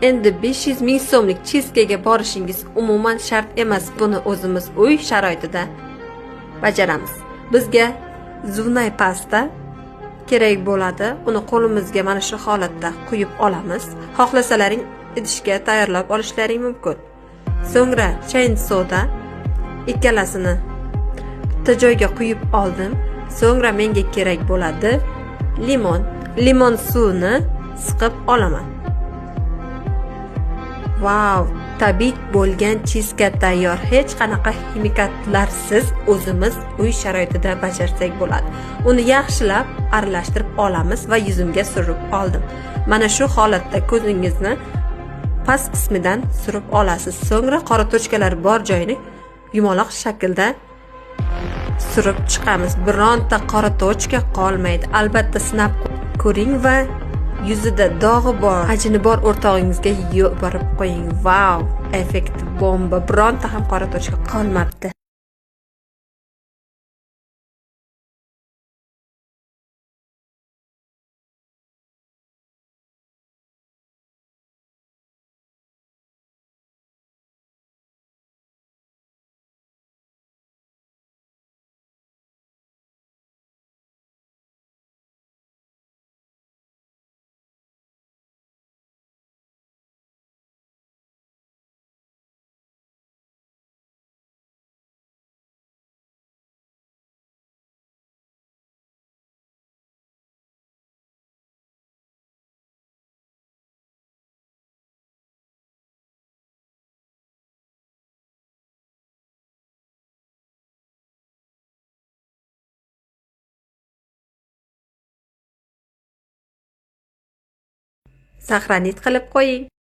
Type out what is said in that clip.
Endi 500 ming so'mlik chizkaga borishingiz umuman shart emas. Buni o'zimiz uy sharoitida bajaramiz. Bizga zuvnay pasta kerak bo'ladi. Uni qo'limizga mana shu holatda quyib olamiz. Xohlasalaring idishga tayyorlab olishlaring mumkin. So'ngra chayin soda ikkalasini bitta joyga quyib oldim. So'ngra menga kerak bo'ladi limon suvini siqib olaman. Wow, tabiiy bo'lgan chizka tayyor. Hech qanaqa ximikatlarsiz o'zimiz uy sharoitida bajarsak bo'ladi. Uni yaxshilab aralashtirib olamiz va yuzimga surib oldim. Mana shu holatda ko'zingizni past qismidan surib olasiz. So'ngra qora tochkalar bor joyini yumaloq shaklda surib chiqamiz. Bironta qora tochka qolmaydi. Albatta sinab ko'ring va yuzida dog'i bor, ajini bor o'rtog'ingizga yuborib qo'ying. Wow, effekt bomba. Bironta ham qora tochka qolmabdi. Sahranit qilib qo'ying.